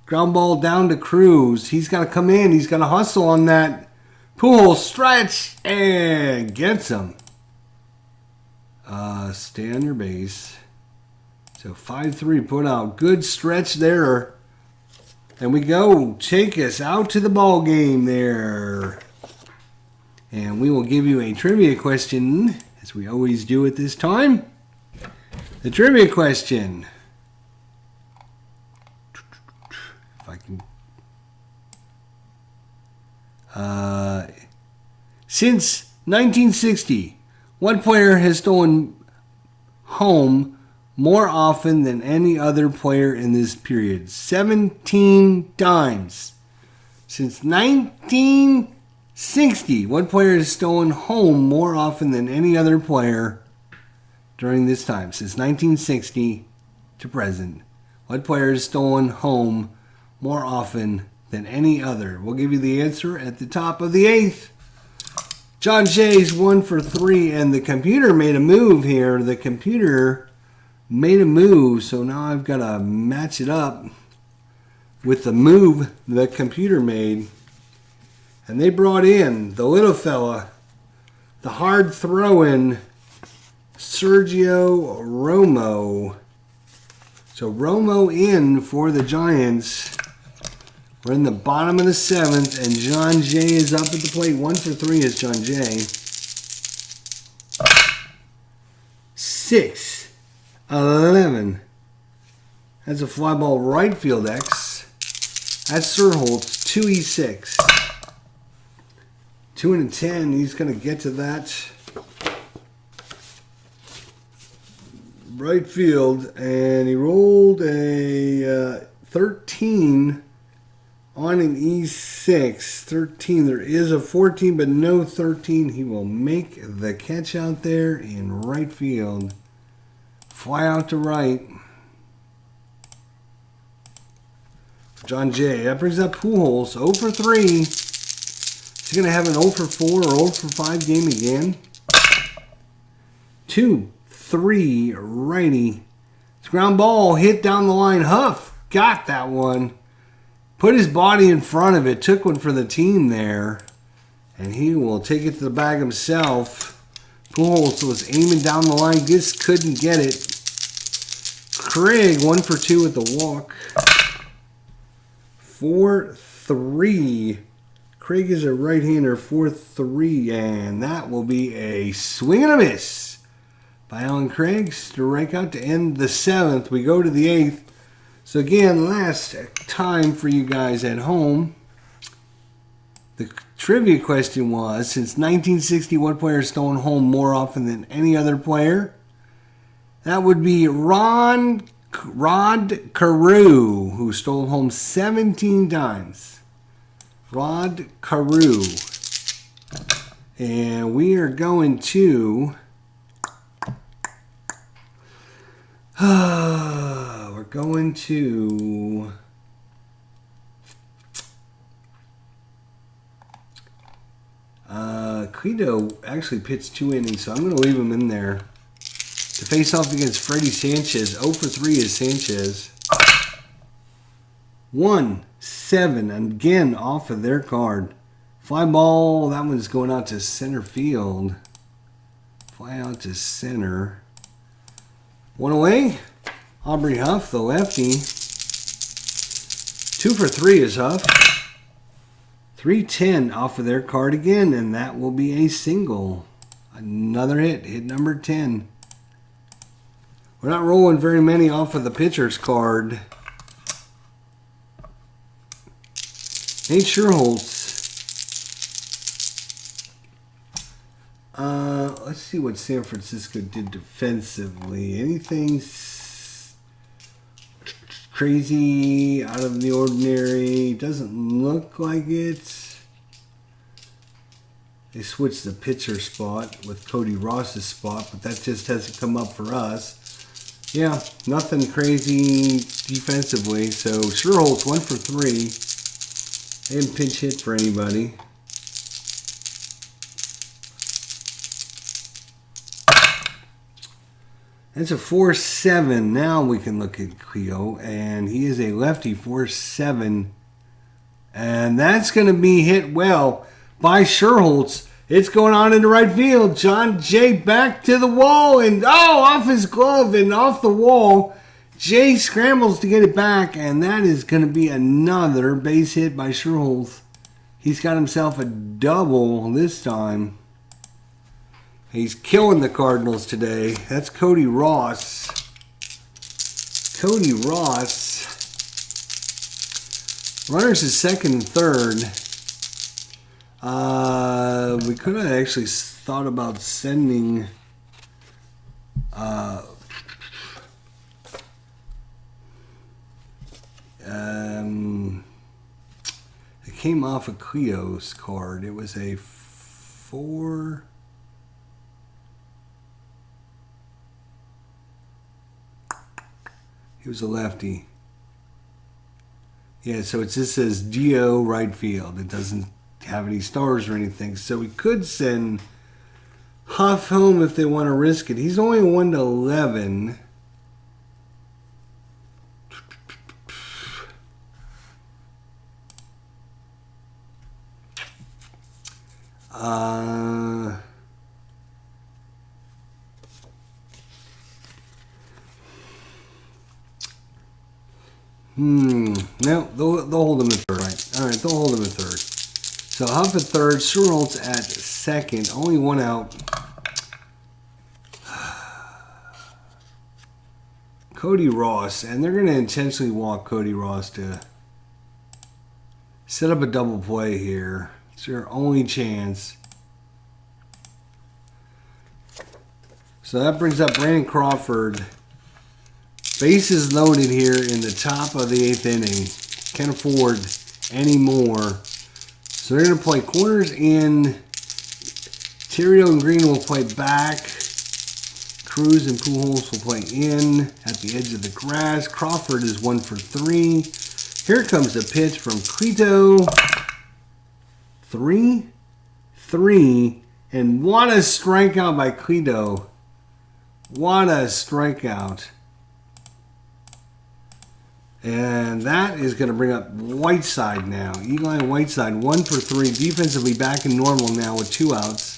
Ground ball down to Cruz. He's got to come in. He's got to hustle on that Pool stretch and gets him. Stay on your base. So 5-3 put out. Good stretch there. And we go. Take us out to the ball game there. And we will give you a trivia question, as we always do at this time. The trivia question. If I can. Since 1960, what player has stolen home more often than any other player in this period? 17 times. Since 1960, what player has stolen home more often than any other player during this time, since 1960 to present? What player has stolen home more often than any other? We'll give you the answer at the top of the 8th. John Jay's 1 for 3, and the computer made a move here. The computer made a move, so now I've got to match it up with the move the computer made. And they brought in the little fella, the hard throwing Sergio Romo. So Romo in for the Giants. We're in the bottom of the 7th, and John Jay is up at the plate. 1 for 3 is John Jay. 6, 11. That's a fly ball right field X. That's Sir Holtz, 2E6. 2 and a 10. He's going to get to that right field, and he rolled a 13 on an E6. 13. There is a 14, but no 13. He will make the catch out there in right field. Fly out to right. John Jay. That brings up Pujols. 0 for 3. Is he going to have an 0 for 4 or 0 for 5 game again? 2, 3, righty. It's ground ball hit down the line. Huff got that one. Put his body in front of it. Took one for the team there. And he will take it to the bag himself. Pujols was aiming down the line. Just couldn't get it. Craig 1 for 2 with the walk. 4-3. Craig is a right-hander. 4-3. And that will be a swing and a miss by Alan Craig. Strikeout to end the 7th. We go to the 8th. So again, last time for you guys at home, the trivia question was, since 1960, what player has stolen home more often than any other player? That would be Rod Carew, who stole home 17 times. Rod Carew. And we are going to... we're going to... Cueto actually pitched 2 innings, so I'm going to leave him in there. To face off against Freddie Sanchez. 0 for 3 is Sanchez. 1-7. Again, off of their card. Fly ball. That one's going out to center field. Fly out to center. 1 away. Aubrey Huff, the lefty. 2 for 3 is Huff. 3-10 off of their card again, and that will be a single. Another hit. Hit number 10. We're not rolling very many off of the pitcher's card. Nate Scherholtz. Let's see what San Francisco did defensively. Anything crazy, out of the ordinary? Doesn't look like it. They switched the pitcher spot with Cody Ross's spot, but that just hasn't come up for us. Yeah, nothing crazy defensively. So Scherholtz 1 for 3. They didn't pinch hit for anybody. That's a 4-7. Now we can look at Cleo, and he is a lefty. 4-7, and that's going to be hit well by Scherholtz. It's going on into right field. John Jay back to the wall, and off his glove and off the wall. Jay scrambles to get it back, and that is going to be another base hit by Scherholtz. He's got himself a double this time. He's killing the Cardinals today. That's Cody Ross. Cody Ross. Runners is second and third. We could have actually thought about sending it came off of Cleo's card. It was a 4. He was a lefty. Yeah, so it just says Geo right field. It doesn't have any stars or anything. So we could send Huff home if they want to risk it. He's only 1-11. No, they'll hold him at third. Right. All right, they'll hold him at third. So Huff at third, Schultz at second. Only one out. Cody Ross, and they're going to intentionally walk Cody Ross to set up a double play here. It's their only chance. So that brings up Brandon Crawford. Bases loaded here in the top of the 8th inning. Can't afford any more. So they're going to play corners in. Terrio and Green will play back. Cruz and Pujols will play in at the edge of the grass. Crawford is 1 for 3. Here comes the pitch from Cleto. 3-3. And what a strikeout by Cleto. What a strikeout. And that is going to bring up Whiteside now. Eli Whiteside, 1 for 3. Defensively back in normal now with 2 outs.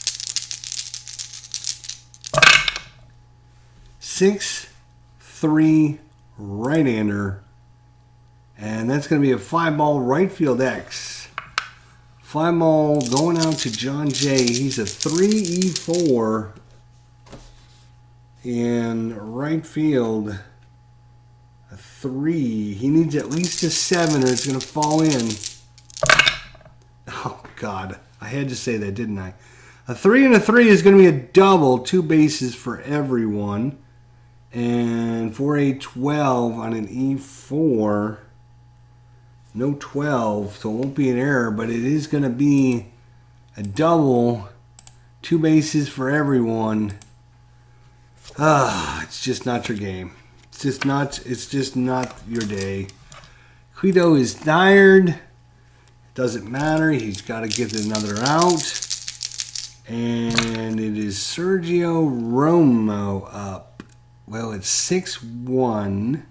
6-3 right-hander. And that's going to be a fly ball right field X. Fly ball going out to John Jay. He's a 3-4 in right field. A 3. He needs at least a 7 or it's going to fall in. Oh, God. I had to say that, didn't I? A 3 and a 3 is going to be a double. 2 bases for everyone. And for a 12 on an E4. No 12, so it won't be an error, but it is going to be a double. 2 bases for everyone. It's just not your game. It's just not your day. Cleto is tired. Doesn't matter. He's got to get another out. And it is Sergio Romo up. Well, it's 6-1.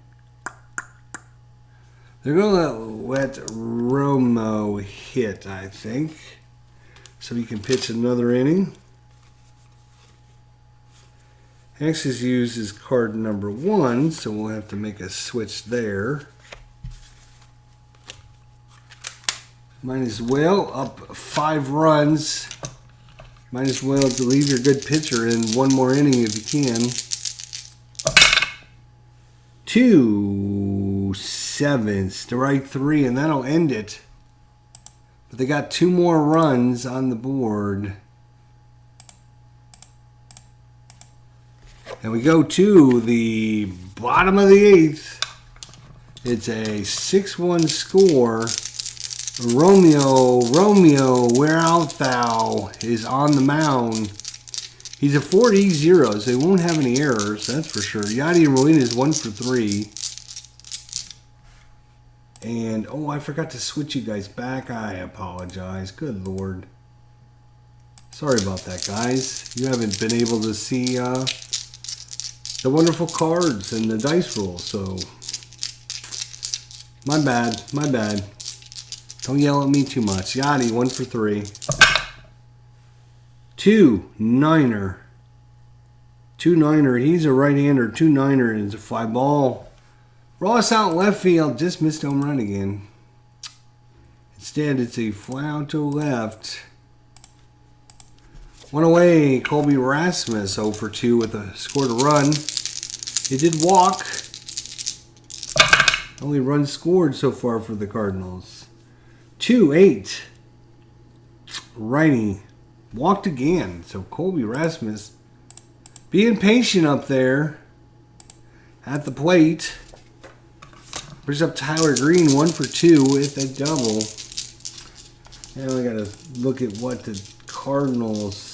They're going to let Romo hit, I think. So he can pitch another inning. X is used as card number 1, so we'll have to make a switch there. Might as well up 5 runs. Might as well leave your good pitcher in one more inning if you can. 2 7, strike 3, and that'll end it. But they got 2 more runs on the board. And we go to the bottom of the 8th. It's a 6-1 score. Romeo, where art thou, is on the mound. He's a 4-0, so he won't have any errors, that's for sure. Yadi Molina is 1 for 3. And, oh, I forgot to switch you guys back. I apologize. Good Lord. Sorry about that, guys. You haven't been able to see the wonderful cards and the dice roll, so my bad. Don't yell at me too much. Yachty, 1 for 3. 2-9er. 2-9er. He's a right-hander. 2-9er is a fly ball. Ross out left field. Just missed home run again. Instead, it's a fly out to left. One away. Colby Rasmus 0 for 2 with a scored a run. He did walk. Only run scored so far for the Cardinals. 2-8. Righty. Walked again. So Colby Rasmus being patient up there at the plate. Brings up Tyler Green 1 for 2 with a double. Now we got to look at what the Cardinals.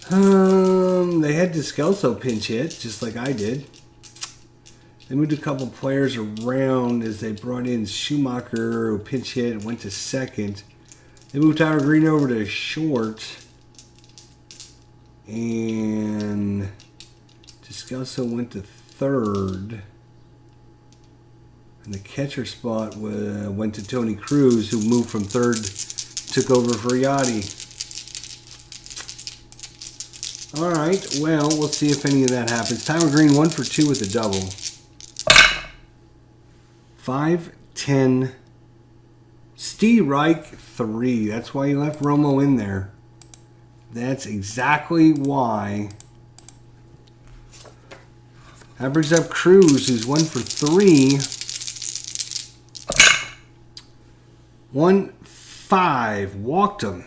They had Descalso pinch hit, just like I did. They moved a couple players around as they brought in Schumacher, who pinch hit and went to second. They moved Tyler Green over to short. And Descalso went to third. And the catcher spot went to Tony Cruz, who moved from third, took over for Yachty. All right, well, we'll see if any of that happens. Tyler Green 1 for 2 with a double. 5-10. Steve Reich 3. That's why you left Romo in there. That's exactly why. That brings up Cruz, who's 1 for 3. 1-5. Walked him.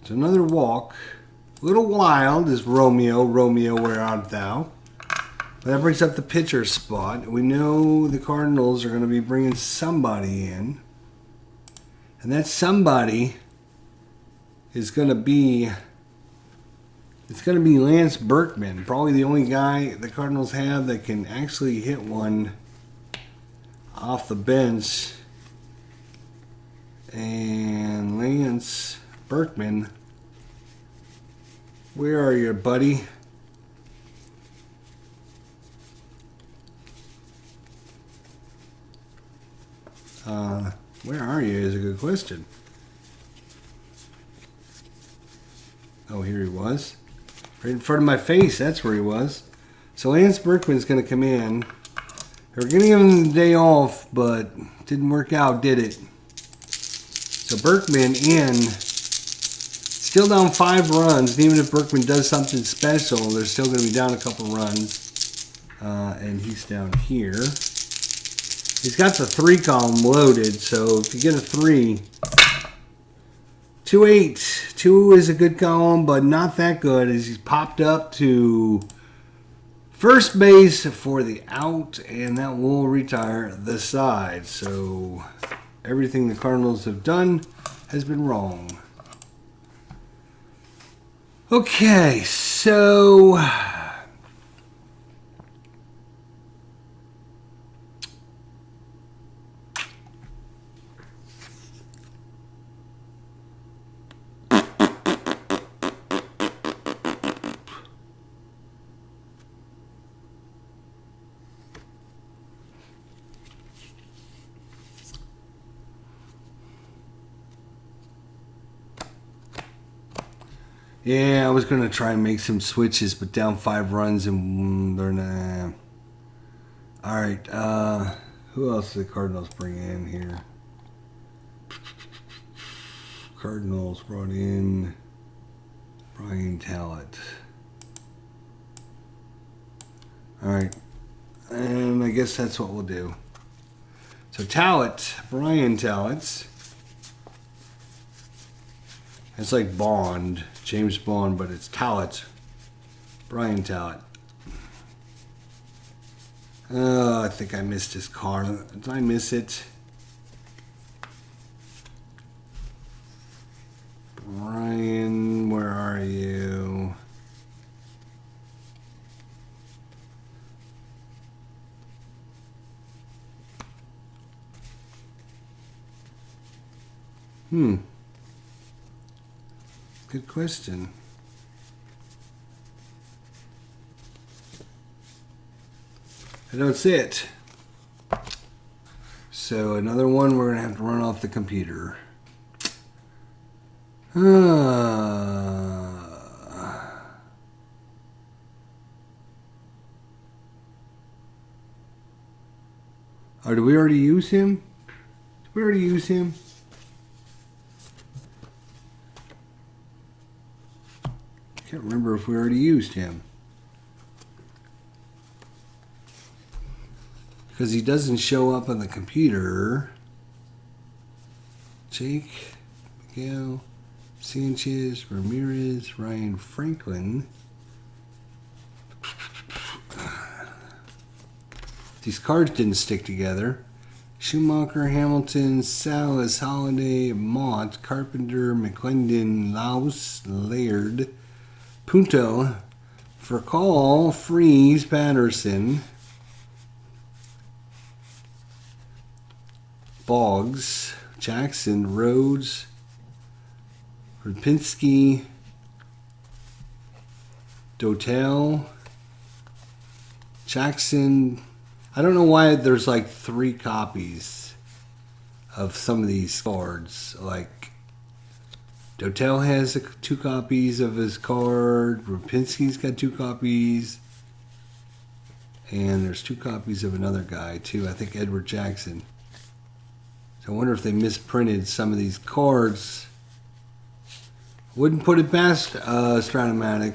It's another walk. A little wild is Romeo. Romeo, where art thou? But that brings up the pitcher spot. We know the Cardinals are going to be bringing somebody in. And that somebody is going to be... It's going to be Lance Berkman. Probably the only guy the Cardinals have that can actually hit one off the bench. And Lance Berkman... Where are you, buddy? Where are you is a good question. Oh, here he was. Right in front of my face, that's where he was. So Lance Berkman's going to come in. They were going to give him the day off, but didn't work out, did it? So Berkman in. Still down 5 runs. And even if Berkman does something special, they're still going to be down a couple runs. And he's down here. He's got the 3 column loaded, so if you get a 3, 2-8. 2 is a good column, but not that good as he's popped up to first base for the out, and that will retire the side. So everything the Cardinals have done has been wrong. Okay, so yeah, I was going to try and make some switches, but down 5 runs and they're not. All right, who else did the Cardinals bring in here? Cardinals brought in Brian Talent. All right, and I guess that's what we'll do. So Talent, Brian Talent. It's like Bond, James Bond, but it's Talent. Brian Talent. Oh, I think I missed his card. Did I miss it? Brian, where are you? Good question. I don't see it. So another one we're going to have to run off the computer. Oh, did we already use him? Did we already use him? Can't remember if we already used him. Because he doesn't show up on the computer. Jake, Miguel, Sanchez, Ramirez, Ryan Franklin. These cards didn't stick together. Schumacher, Hamilton, Salas, Holiday, Mott, Carpenter, McClendon, Laus, Laird, Punto, For call, Freeze, Patterson, Boggs, Jackson, Rhodes, Rapinski, Dotel, Jackson. I don't know why there's like 3 copies of some of these cards. Like Dotel has 2 copies of his card. Rapinski's got 2 copies. And there's 2 copies of another guy too. I think Edward Jackson. So I wonder if they misprinted some of these cards. Wouldn't put it past Stratomatic.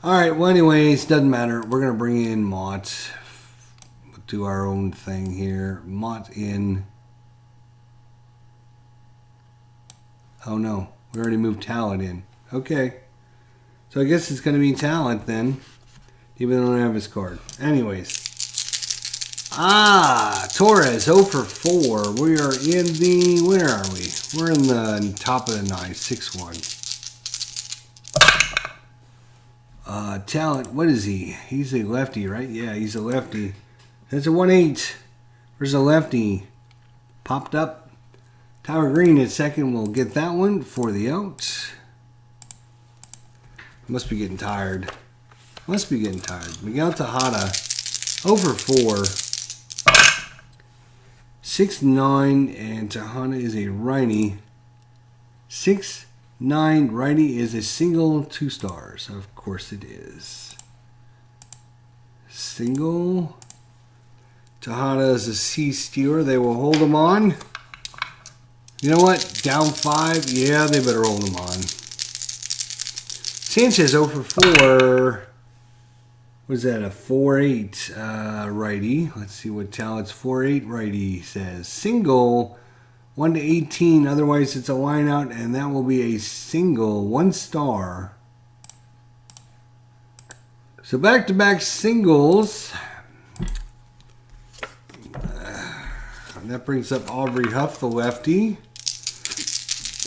Alright, well anyways, doesn't matter. We're going to bring in Mott. We'll do our own thing here. Mott in. Oh no, we already moved Talent in. Okay. So I guess it's going to be Talent then. Even though I don't have his card. Anyways. Torres, 0 for 4. We are in the, where are we? We're in the top of the 9, 6-1. Talent, what is he? He's a lefty, right? Yeah, he's a lefty. That's a 1-8. Where's a lefty? Popped up. Tyler Green at second will get that one for the out. Must be getting tired. Must be getting tired. Miguel Tejada, 0 for 4. 6'9", and Tejada is a righty. 6'9", righty is a single 2 stars. Of course it is. Single. Tejada is a C stealer. They will hold him on. You know what? Down 5. Yeah, they better hold him on. Sanchez 0 for 4. Was that a 4-8 righty? Let's see what Talent's 4-8 righty says. Single 1 to 18. Otherwise, it's a line out, and that will be a single 1 star. So back-to-back singles. That brings up Aubrey Huff, the lefty.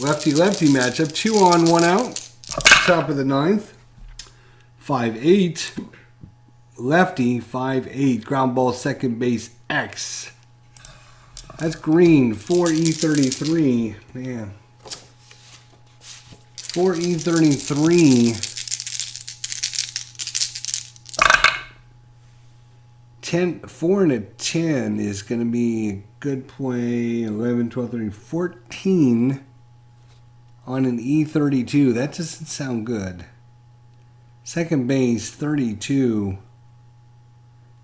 Lefty-lefty matchup. 2 on, 1 out. Top of the 9th. 5-8. Lefty, 5'8", ground ball, second base, X. That's Green, 4E33. Man. 4E33. 4 and a 10 is going to be a good play. 11, 12, 13, 14 on an E32. That doesn't sound good. Second base, 32.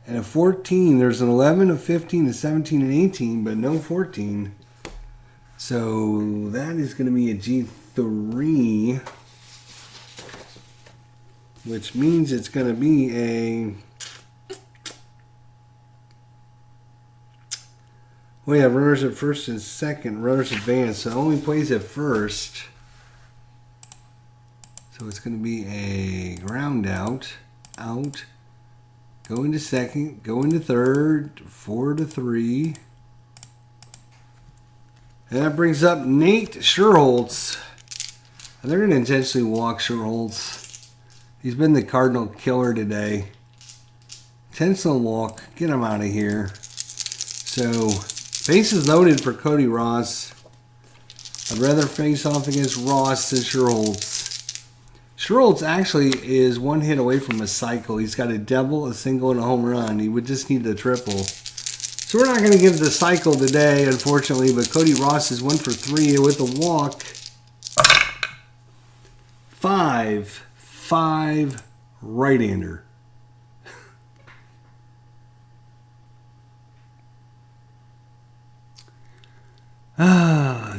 And a 14, there's an 11, a 15, a 17, and 18, but no 14. So that is going to be a G3, which means it's going to be a... We have runners at first and second, runners advance, so it only plays at first. So it's going to be a ground out, go into second, go into third, 4 to 3. And that brings up Nate Scherholtz. And they're going to intentionally walk Scherholtz. He's been the Cardinal killer today. Intentional walk. Get him out of here. So, bases loaded for Cody Ross. I'd rather face off against Ross than Scherholtz. Scherholtz actually is 1 hit away from a cycle. He's got a double, a single, and a home run. He would just need the triple. So we're not going to give the cycle today, unfortunately, but Cody Ross is 1 for 3 with a walk. 5 right-hander.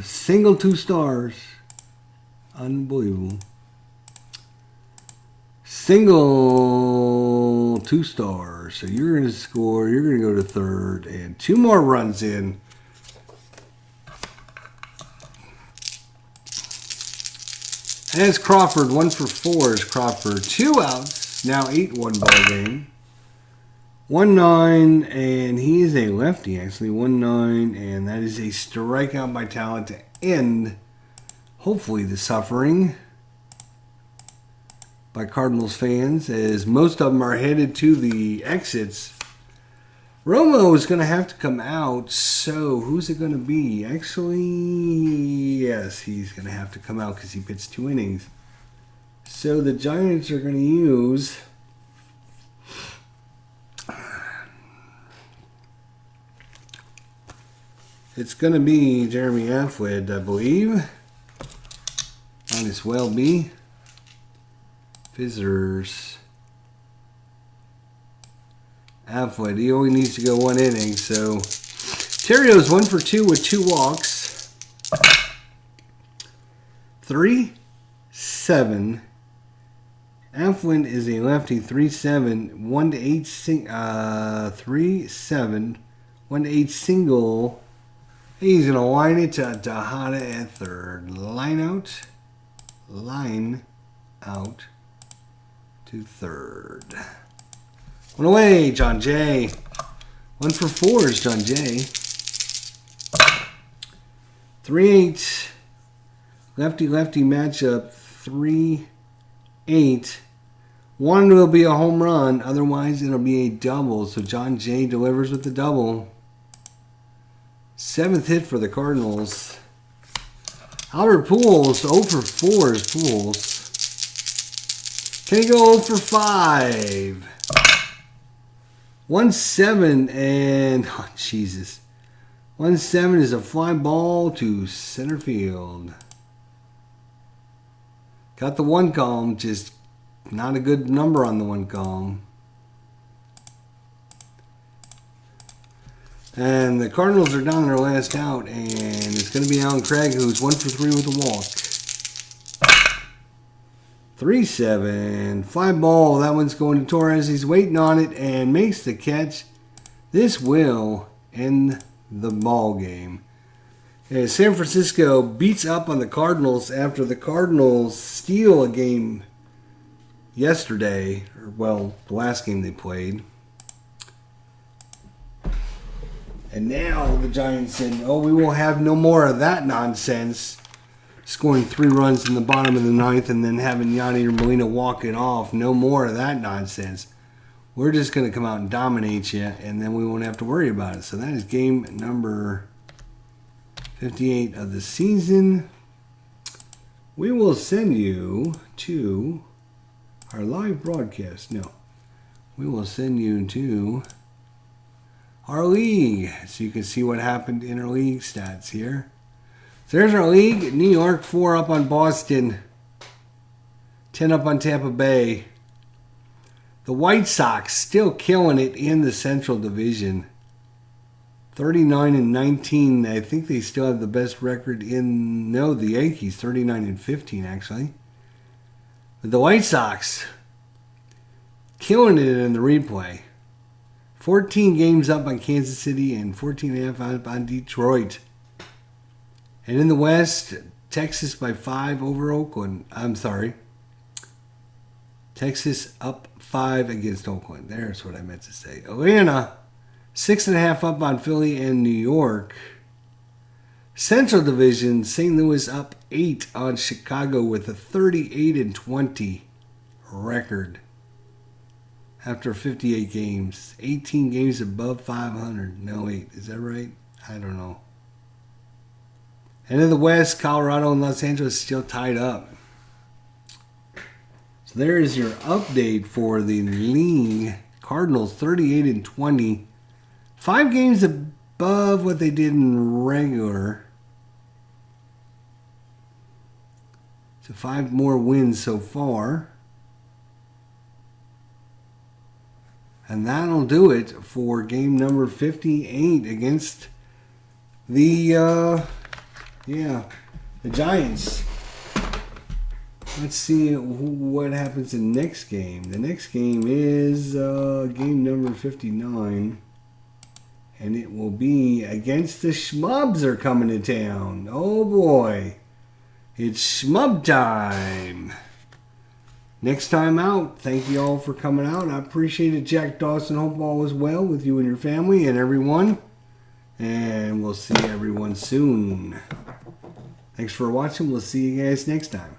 Single 2 stars. Unbelievable. Single 2 stars. So you're going to score. You're going to go to third. And 2 more runs in. And it's Crawford. 1 for 4 is Crawford. 2 outs. Now 8-1 ball game. 1-9. And he is a lefty, actually. 1-9. And that is a strikeout by Talent to end, hopefully, the suffering. by Cardinals fans, as most of them are headed to the exits. Romo is going to have to come out, so who's it going to be? Actually, yes, he's going to have to come out because he pitched 2 innings. So the Giants are going to use... It's going to be Jeremy Affleck, I believe. Might as well be. Visitors. Affleck, he only needs to go 1 inning, so Terrio's 1 for 2 with 2 walks. 3-7. Affleck is a lefty. 3-7. 1-8 3-7. 1-8 single. He's going to line it to Tejada at third. Line out. Line out to third. 1 away, John Jay. 1 for 4 is John Jay. 3-8. Lefty-lefty matchup. 3-8. 1 will be a home run. Otherwise, it'll be a double. So John Jay delivers with the double. 7th hit for the Cardinals. Albert Pujols, 0 for 4 is Pujols. Can he go 0 for 5? 1-7 and... Oh, Jesus. 1-7 is a fly ball to center field. Got the 1 column, just not a good number on the 1 column. And the Cardinals are down their last out, and it's going to be Alan Craig, who's 1 for 3 with a walk. 3-7. Fly ball. That one's going to Torres. He's waiting on it and makes the catch. This will end the ball game. And San Francisco beats up on the Cardinals after the Cardinals steal a game yesterday. Or, well, the last game they played. And now the Giants said, oh, we will have no more of that nonsense. Scoring 3 runs in the bottom of the 9th and then having Yadier Molina walk it off. No more of that nonsense. We're just going to come out and dominate you, and then we won't have to worry about it. So that is game number 58 of the season. We will send you to our live broadcast. No. We will send you to our league, so you can see what happened in our league stats here. So there's our league. New York 4 up on Boston, 10 up on Tampa Bay. The White Sox still killing it in the Central Division, 39-19. I think they still have the best record in. No, the Yankees 39-15 actually. But the White Sox killing it in the replay. 14 games up on Kansas City and 14.5 up on Detroit. And in the West, Texas by 5 over Oakland. I'm sorry. Texas up 5 against Oakland. There's what I meant to say. Atlanta, 6.5 up on Philly and New York. Central Division, St. Louis up 8 on Chicago with a 38-20 record. After 58 games. 18 games above 500. No, wait. Is that right? I don't know. And in the West, Colorado and Los Angeles still tied up. So there is your update for the league. Cardinals 38-20. 5 games above what they did in regular. So 5 more wins so far. And that'll do it for game number 58 against the Giants. Let's see what happens in the next game. The next game is game number 59. And it will be against the Schmubs are coming to town. Oh boy. It's Schmub time. Next time out, thank you all for coming out. I appreciate it, Jack Dawson. Hope all is well with you and your family and everyone. And we'll see everyone soon. Thanks for watching. We'll see you guys next time.